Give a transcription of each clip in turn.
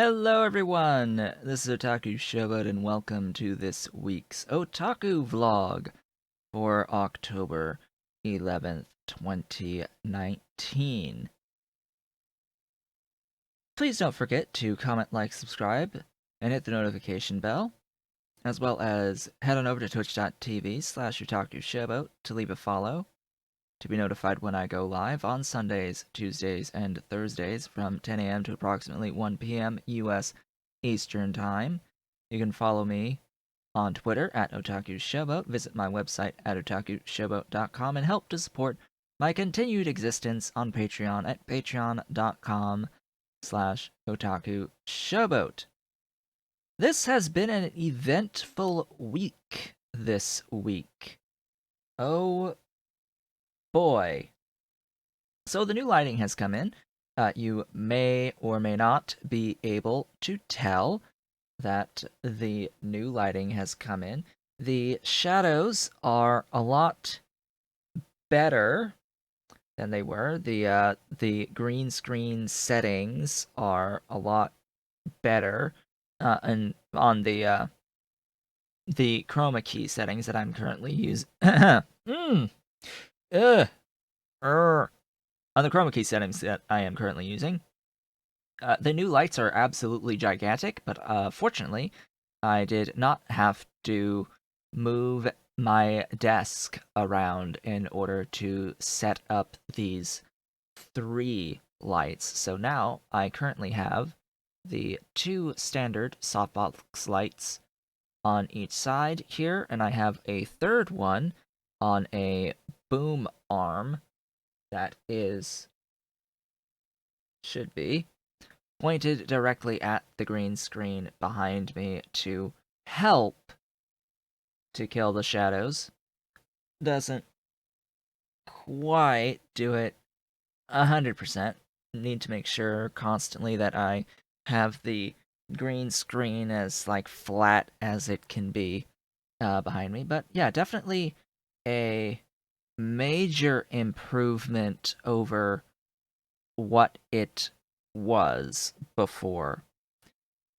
Hello everyone, this is Otaku Showboat and welcome to this week's Otaku vlog for October 11th, 2019. Please don't forget to comment, like, subscribe, and hit the notification bell, as well as head on over to twitch.tv/OtakuShowboat to leave a follow, to be notified when I go live on Sundays, Tuesdays, and Thursdays from 10 a.m. to approximately 1 p.m. US Eastern Time. You can follow me on Twitter at Otaku Showboat, visit my website at otakushowboat.com, and help to support my continued existence on Patreon at patreon.com/Otaku Showboat. This has been an eventful week this week. Oh boy. So the new lighting has come in. You may or may not be able to tell that the new lighting has come in. The shadows are a lot better than they were. The green screen settings are a lot better, and on the chroma key settings that I'm currently using. On the chroma key settings that I am currently using, the new lights are absolutely gigantic, but fortunately, I did not have to move my desk around in order to set up these three lights. So now I currently have the two standard softbox lights on each side here, and I have a third one on a boom arm that should be pointed directly at the green screen behind me to help to kill the shadows. Doesn't quite do it 100%. Need to make sure constantly that I have the green screen as flat as it can be behind me. But yeah, definitely a major improvement over what it was before.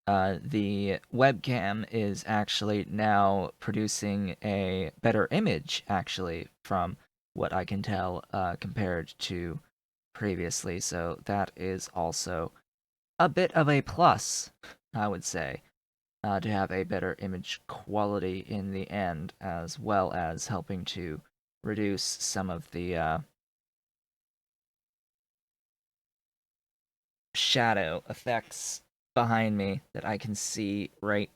The webcam is actually now producing a better image, actually, from what I can tell, compared to previously. So that is also a bit of a plus, I would say, to have a better image quality in the end, as well as helping to reduce some of the shadow effects behind me that I can see right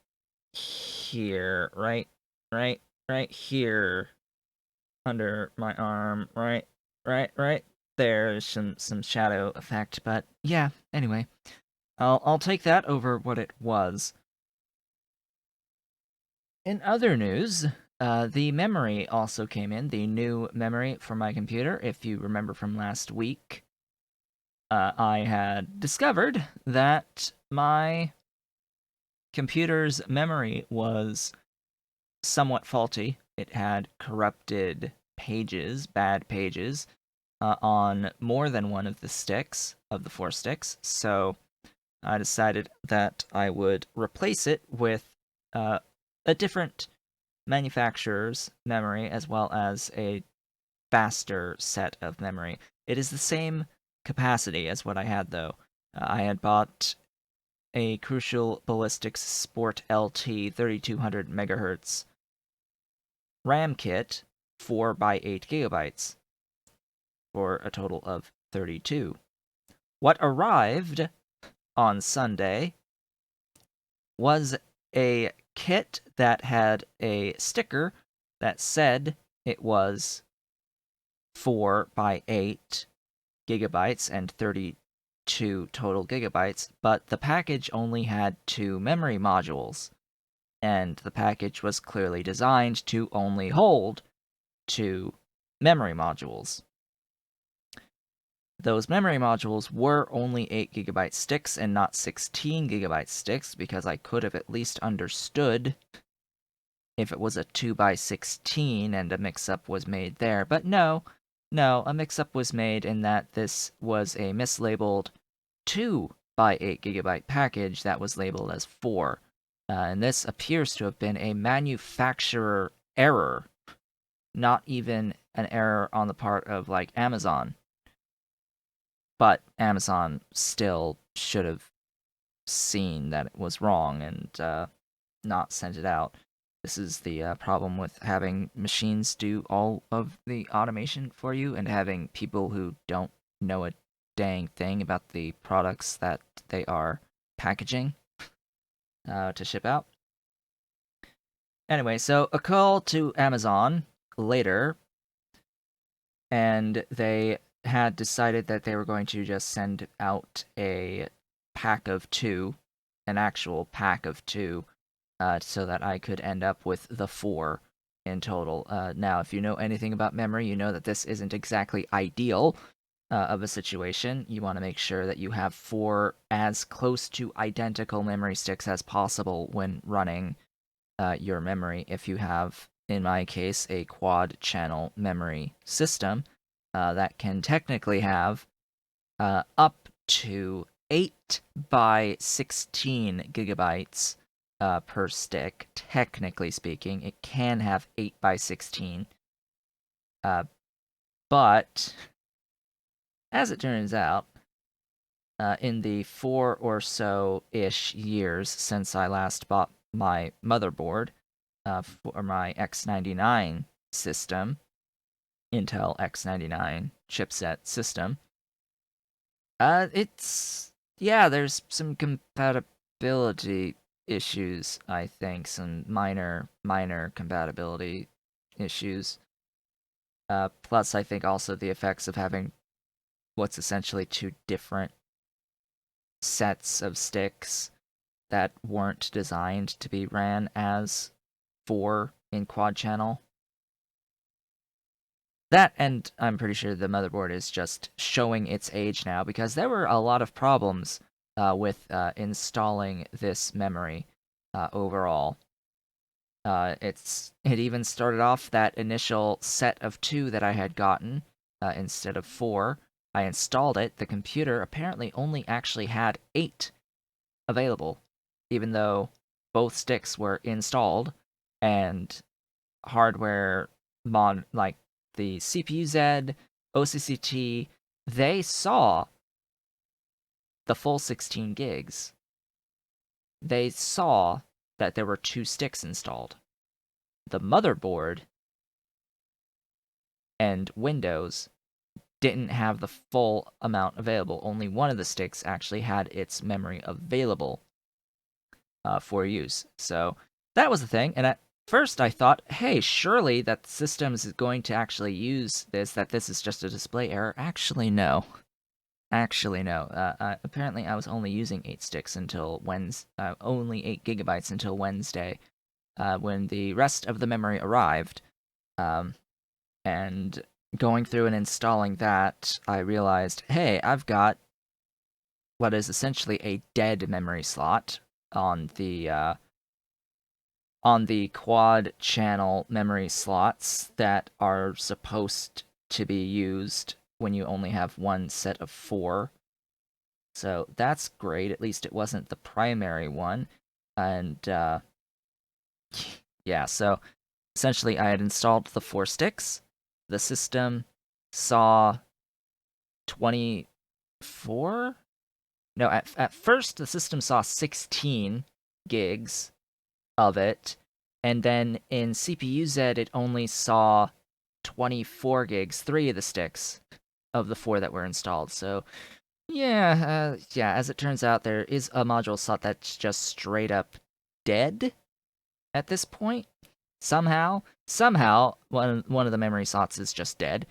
here, right here under my arm, right there's some shadow effect, but yeah, anyway, I'll take that over what it was. In other news, the memory also came in, the new memory for my computer. If you remember from last week, I had discovered that my computer's memory was somewhat faulty. It had corrupted pages, bad pages, on more than one of the sticks, of the four sticks, so I decided that I would replace it with a different manufacturer's memory as well as a faster set of memory. It is the same capacity as what I had, though. I had bought a Crucial Ballistics Sport LT 3200 megahertz RAM kit, 4 by 8 gigabytes, for a total of 32. What arrived on Sunday was a kit that had a sticker that said it was 4 by 8 gigabytes and 32 total gigabytes, but the package only had 2 memory modules, and the package was clearly designed to only hold 2 memory modules. Those memory modules were only 8 gigabyte sticks and not 16 gigabyte sticks, because I could have at least understood if it was a 2 by 16 and a mix-up was made there. But no, a mix-up was made in that this was a mislabeled 2 by 8 gigabyte package that was labeled as 4. And this appears to have been a manufacturer error, not even an error on the part of like Amazon. But Amazon still should have seen that it was wrong and not sent it out. This is the problem with having machines do all of the automation for you and having people who don't know a dang thing about the products that they are packaging to ship out. Anyway, so a call to Amazon later, and they had decided that they were going to just send out a pack of 2, an actual pack of 2, so that I could end up with the 4 in total. Now, if you know anything about memory, you know that this isn't exactly ideal of a situation. You want to make sure that you have 4 as close to identical memory sticks as possible when running your memory. If you have, in my case, a quad channel memory system that can technically have up to 8 by 16 gigabytes per stick. Technically speaking, it can have 8 by 16. But as it turns out, in the 4 or so ish years since I last bought my motherboard for my X99 system, Intel X99 chipset system, there's some compatibility issues, I think, some minor compatibility issues. Plus, I think also the effects of having what's essentially 2 different sets of sticks that weren't designed to be ran as 4 in quad channel. That, and I'm pretty sure the motherboard is just showing its age now, because there were a lot of problems with installing this memory overall. It even started off that initial set of 2 that I had gotten instead of 4. I installed it. The computer apparently only actually had 8 available, even though both sticks were installed and hardware like the CPU-Z, OCCT, they saw the full 16 gigs. They saw that there were 2 sticks installed. The motherboard and Windows didn't have the full amount available. Only one of the sticks actually had its memory available for use. So that was the thing. And at first I thought, hey, surely that systems is going to actually use this, that this is just a display error. Actually, no. Apparently I was only using 8 sticks until Wednesday, only 8 gigabytes until Wednesday, when the rest of the memory arrived. And going through and installing that, I realized, hey, I've got what is essentially a dead memory slot on the quad channel memory slots that are supposed to be used when you only have one set of 4. So that's great. At least it wasn't the primary one. And yeah, so essentially I had installed the 4 sticks. The system saw 24? No, at first the system saw 16 gigs of it, and then in CPU-Z it only saw 24 gigs, 3 of the sticks of the 4 that were installed. So yeah, as it turns out, there is a module slot that's just straight up dead at this point. Somehow, one of the memory slots is just dead.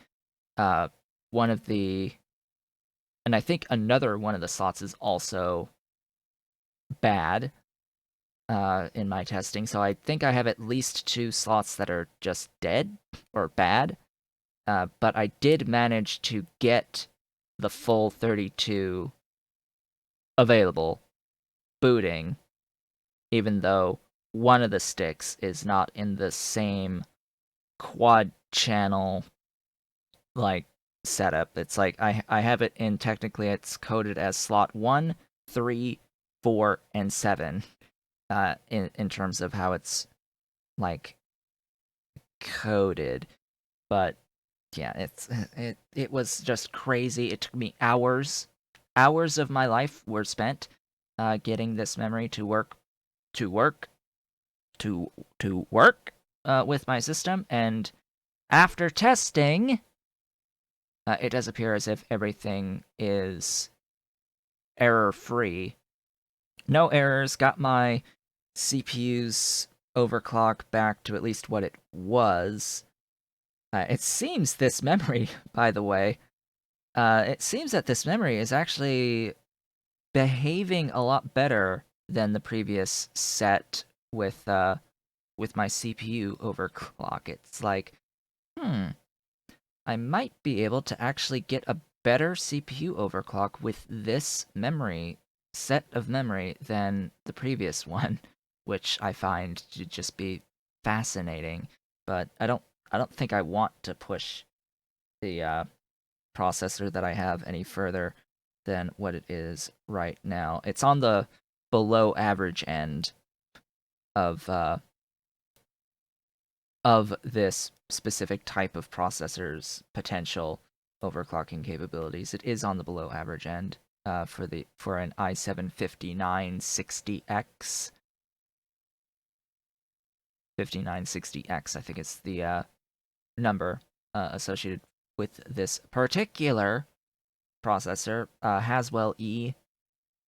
One of the, and I think another one of the slots is also bad in my testing. So I think I have at least 2 slots that are just dead or bad. But I did manage to get the full 32 available booting, even though one of the sticks is not in the same quad channel like setup. It's like I have it in, technically it's coded as slot 1, 3, 4, and 7 in terms of how it's like coded. But yeah, it was just crazy. It took me hours. Hours of my life were spent getting this memory to work to work to work with my system, and after testing, it does appear as if everything is error free. No errors. Got my CPU's overclock back to at least what it was. It seems this memory, by the way, it seems that this memory is actually behaving a lot better than the previous set with my CPU overclock. It's like, I might be able to actually get a better CPU overclock with this memory set of memory than the previous one, which I find to just be fascinating. But I don't think I want to push the processor that I have any further than what it is right now. It's on the below average end of this specific type of processor's potential overclocking capabilities. It is on the below average end for an i7-5960X. 5960X, I think it's the number associated with this particular processor. Haswell E,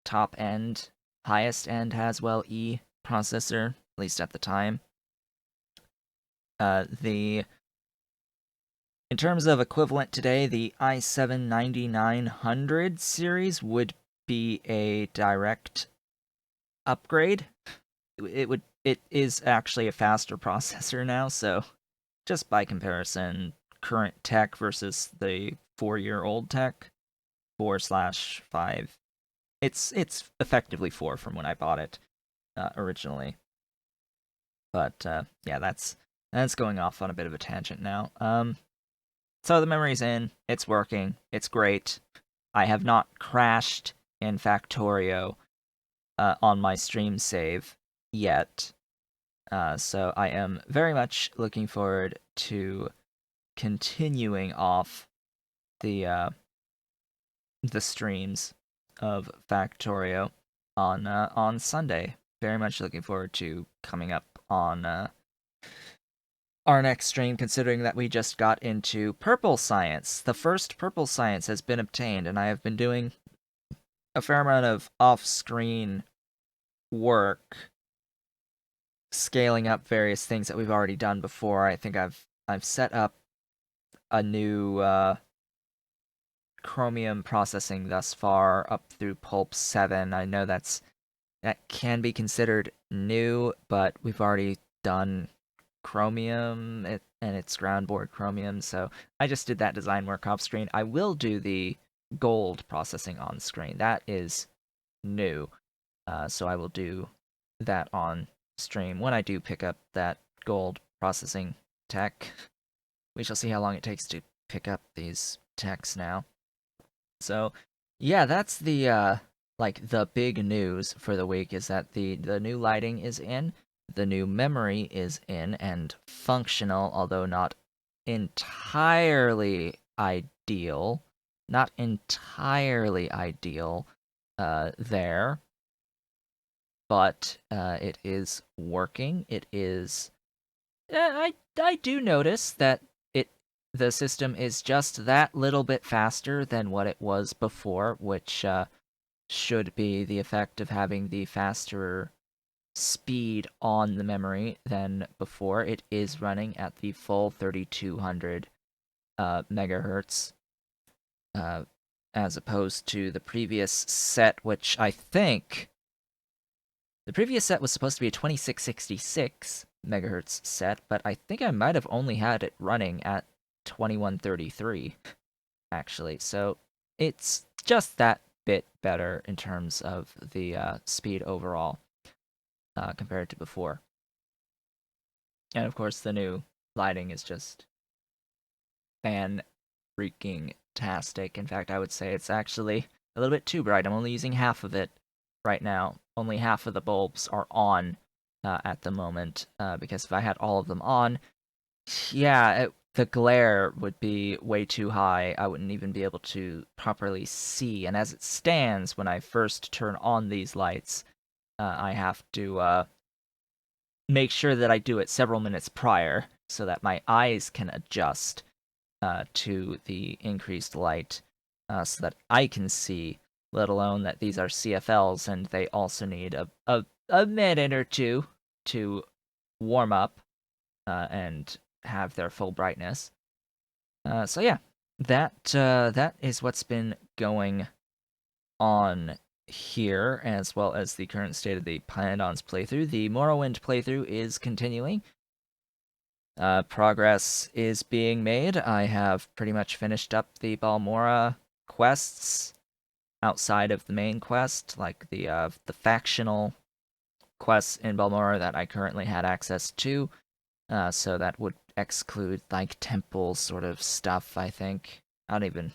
top end, highest end Haswell E processor, at least at the time. The In terms of equivalent today, the i7-9900 series would be a direct upgrade. It is actually a faster processor now, so just by comparison, current tech versus the 4-year-old tech, 4/5. It's effectively 4 from when I bought it originally. But yeah, that's going off on a bit of a tangent now. So the memory's in, it's working, it's great. I have not crashed in Factorio on my stream save yet. So I am very much looking forward to continuing off the streams of Factorio on Sunday. Very much looking forward to coming up on our next stream, considering that we just got into Purple Science. The first Purple Science has been obtained, and I have been doing a fair amount of off-screen work, scaling up various things that we've already done before. I think I've set up a new Chromium processing thus far up through Pulp 7. I know that can be considered new, but we've already done Chromium and its groundboard Chromium, so I just did that design work off screen. I will do the gold processing on screen. That is new, so I will do that on stream when I do pick up that gold processing tech. We shall see how long it takes to pick up these techs now. So yeah, that's the the big news for the week, is that the new lighting is in, the new memory is in and functional, although not entirely ideal. Not entirely ideal there, but it is working. It is. I do notice that the system is just that little bit faster than what it was before, which should be the effect of having the faster speed on the memory than before. It is running at the full 3200 megahertz, as opposed to the previous set, which I think the previous set was supposed to be a 2666 megahertz set, but I think I might have only had it running at 2133, actually. So it's just that bit better in terms of the speed overall compared to before. And of course, the new lighting is just fan-freaking-tastic. In fact, I would say it's actually a little bit too bright. I'm only using half of it right now. Only half of the bulbs are on at the moment, because if I had all of them on, yeah, the glare would be way too high. I wouldn't even be able to properly see. And as it stands, when I first turn on these lights, I have to make sure that I do it several minutes prior so that my eyes can adjust to the increased light, so that I can see, let alone that these are CFLs and they also need a minute or two to warm up and have their full brightness. So yeah, that is what's been going on here, as well as the current state of the Python's playthrough. The Morrowind playthrough is continuing. Progress is being made. I have pretty much finished up the Balmora quests outside of the main quest, like the factional quests in Balmora that I currently had access to. So that would exclude like temple sort of stuff, I think. I don't even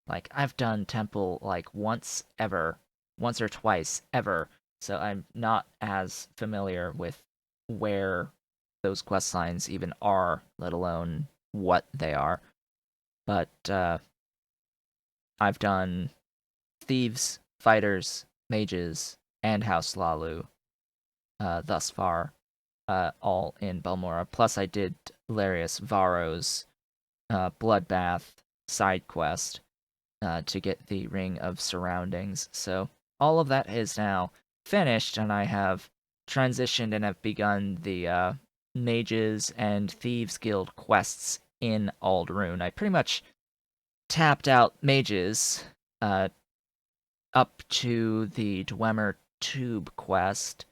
like I've done temple like once or twice ever. So I'm not as familiar with where those quest lines even are, let alone what they are. But I've done thieves, fighters, mages, and House Lalu thus far, all in Balmora. Plus, I did Larius Varro's Bloodbath side quest to get the Ring of Surroundings. So all of that is now finished, and I have transitioned and have begun the Mages and Thieves Guild quests in Aldrune. I pretty much tapped out Mages uh, up to the Dwemer Tube quest.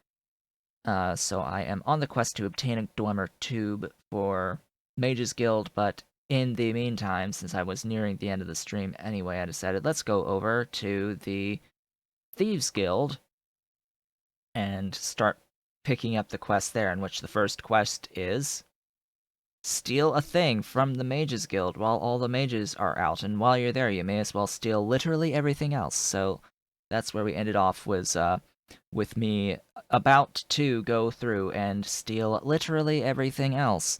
So I am on the quest to obtain a Dwemer Tube for Mages Guild, but in the meantime, since I was nearing the end of the stream anyway, I decided let's go over to the Thieves Guild and start picking up the quest there, in which the first quest is steal a thing from the Mages Guild while all the mages are out, and while you're there, you may as well steal literally everything else. So that's where we ended off, was with me about to go through and steal literally everything else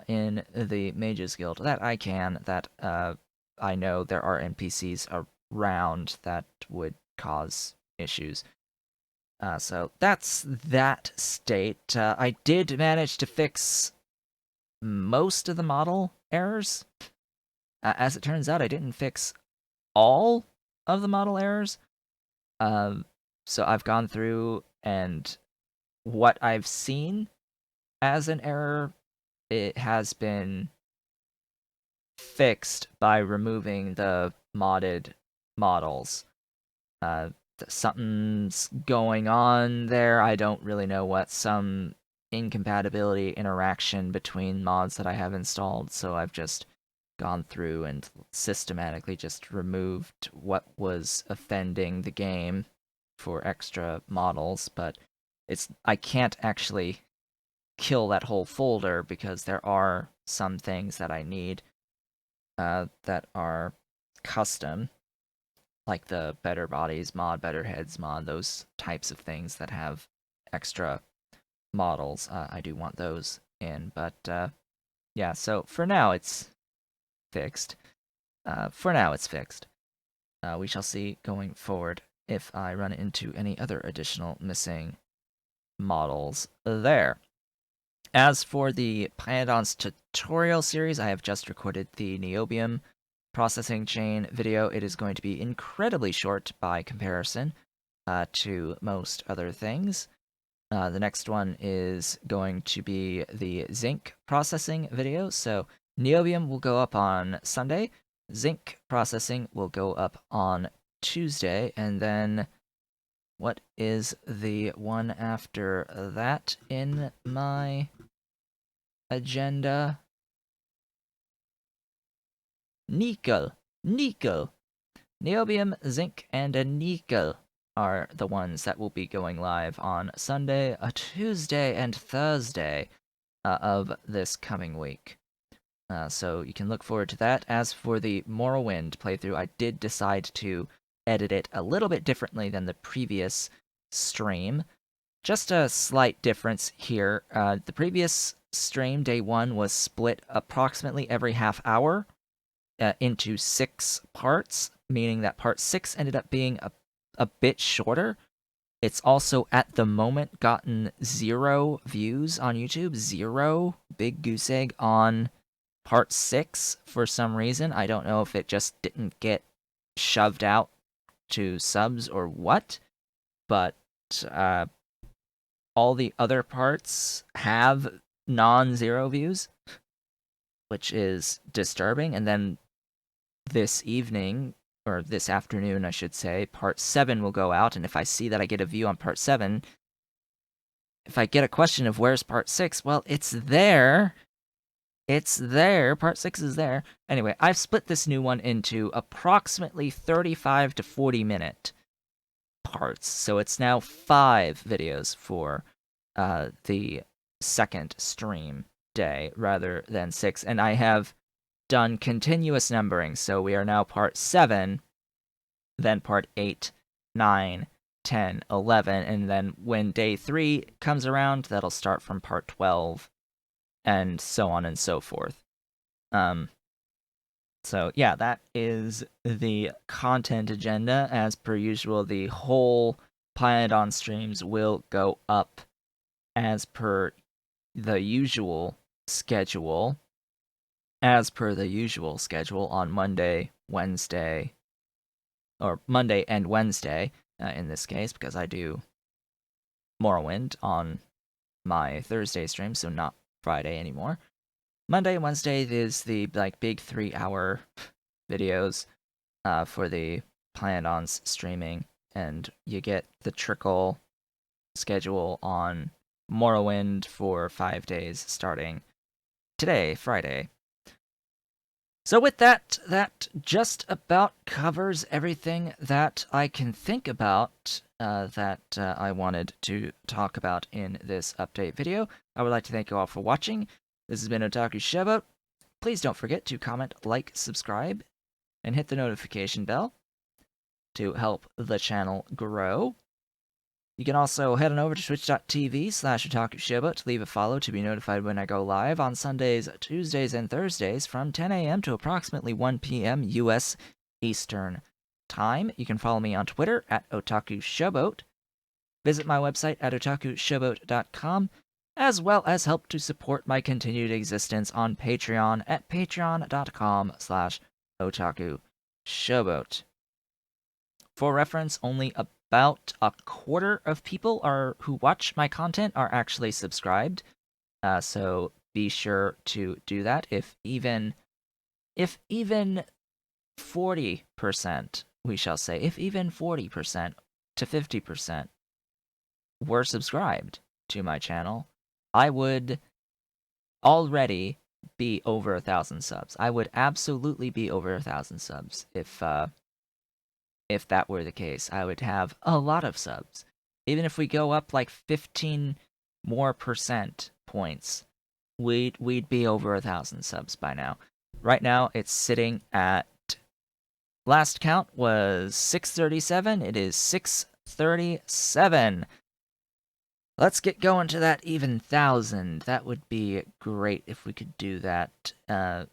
in the Mages Guild that I can, that I know there are NPCs around that would cause issues. So that's that state. I did manage to fix most of the model errors. As it turns out, I didn't fix all of the model errors. So I've gone through, and what I've seen as an error, it has been fixed by removing the modded models. Something's going on there. I don't really know what. Some incompatibility interaction between mods that I have installed, so I've just gone through and systematically just removed what was offending the game for extra models, but I can't actually kill that whole folder because there are some things that I need that are custom, like the Better Bodies mod, Better Heads mod, those types of things that have extra models. I do want those in, but yeah, so for now it's fixed. We shall see going forward if I run into any other additional missing models there. As for the Python's tutorial series, I have just recorded the Niobium processing chain video. It is going to be incredibly short by comparison to most other things. The next one is going to be the zinc processing video. So Niobium will go up on Sunday. Zinc processing will go up on Tuesday. And then what is the one after that in my agenda? Nickel. Niobium, zinc, and a nickel are the ones that will be going live on Sunday, Tuesday, and Thursday of this coming week. So you can look forward to that. As for the Morrowind playthrough, I did decide to edit it a little bit differently than the previous stream. Just a slight difference here. The previous stream, day 1, was split approximately every half hour into 6 parts, meaning that part 6 ended up being a bit shorter. It's also, at the moment, gotten 0 views on YouTube. 0. Big goose egg on part 6 for some reason. I don't know if it just didn't get shoved out to subs or what, but all the other parts have non-zero views, which is disturbing. And then this evening, or this afternoon, I should say, part 7 will go out, and if I see that I get a view on part 7, if I get a question of where's part 6, well, it's there. It's there. Part 6 is there. Anyway, I've split this new one into approximately 35 to 40-minute parts, so it's now 5 videos for the second stream day rather than 6, and I have done continuous numbering, so we are now part 7, then part 8, 9, 10, 11, and then when day 3 comes around, that'll start from part 12, and so on and so forth. So yeah, that is the content agenda. As per usual, the whole Pyodon streams will go up as per the usual schedule. On Monday, Wednesday, or Monday and Wednesday, in this case, because I do Morrowind on my Thursday stream, so not Friday anymore. Monday and Wednesday is the big 3-hour videos for the Pyodons streaming, and you get the trickle schedule on Morrowind for 5 days starting today, Friday. So with that just about covers everything that I can think about that I wanted to talk about in this update video. I would like to thank you all for watching. This has been Otaku Showboat. Please don't forget to comment, like, subscribe, and hit the notification bell to help the channel grow. You can also head on over to twitch.tv/OtakuShowboat to leave a follow to be notified when I go live on Sundays, Tuesdays, and Thursdays from 10 a.m. to approximately 1 p.m. U.S. Eastern Time. You can follow me on Twitter at OtakuShowboat. Visit my website at otakushowboat.com, as well as help to support my continued existence on Patreon at patreon.com/OtakuShowboat. For reference, only about a quarter of people who watch my content are actually subscribed, so be sure to do that. If even 40%, we shall say, if even 40% to 50% were subscribed to my channel, I would already be over 1,000 subs. I would absolutely be over 1,000 subs if that were the case. I would have a lot of subs. Even if we go up like 15 more percent points, we'd be over 1,000 subs by now. Right now, it's sitting at, last count was 637. It is 637. Let's get going to that even 1,000. That would be great if we could do that as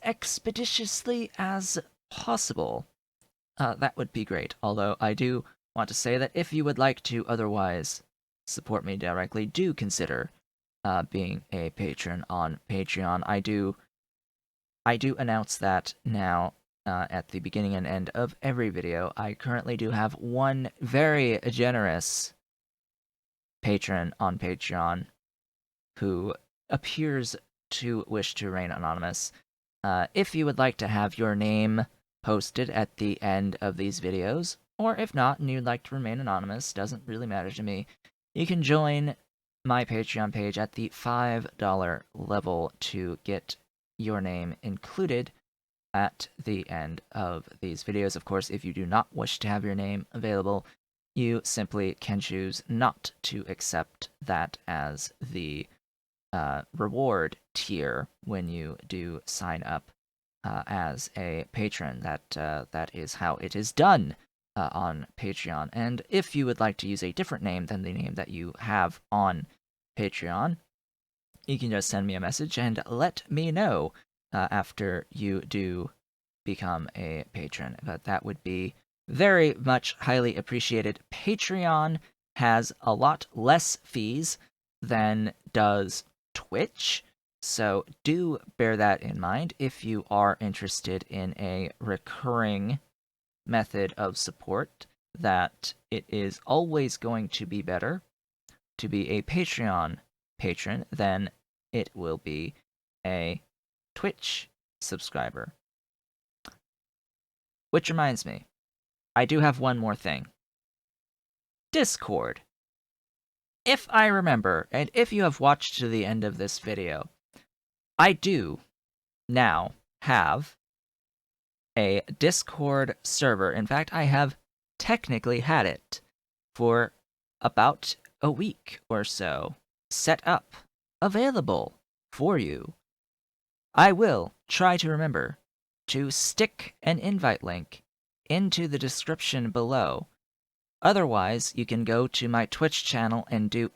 expeditiously as possible. That would be great. Although I do want to say that if you would like to otherwise support me directly, do consider being a patron on Patreon. I do announce that now at the beginning and end of every video. I currently do have one very generous patron on Patreon who appears to wish to remain anonymous. If you would like to have your name posted at the end of these videos, or if not and you'd like to remain anonymous, doesn't really matter to me, you can join my Patreon page at the $5 level to get your name included at the end of these videos. Of course, if you do not wish to have your name available, you simply can choose not to accept that as the reward tier when you do sign up as a patron. That is how it is done. on Patreon. And if you would like to use a different name than the name that you have on Patreon, you can just send me a message and let me know after you do become a patron. But that would be very much highly appreciated. Patreon has a lot less fees than does Twitch, so do bear that in mind if you are interested in a recurring method of support, that it is always going to be better to be a Patreon patron than it will be a Twitch subscriber. Which reminds me, I do have one more thing. Discord. If I remember, and if you have watched to the end of this video, I do now have a Discord server. In fact, I have technically had it for about a week or so, set up, available for you. I will try to remember to stick an invite link into the description below. Otherwise, you can go to my Twitch channel and do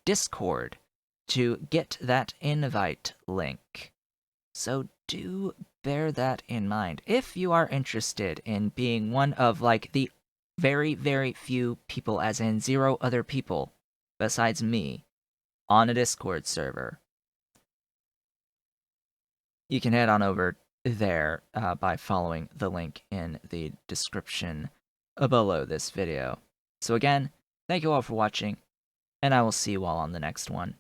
!Discord to get that invite link. So do bear that in mind. If you are interested in being one of, like, the very, very few people, as in 0 other people besides me, on a Discord server, you can head on over there by following the link in the description below this video. So again, thank you all for watching, and I will see you all on the next one.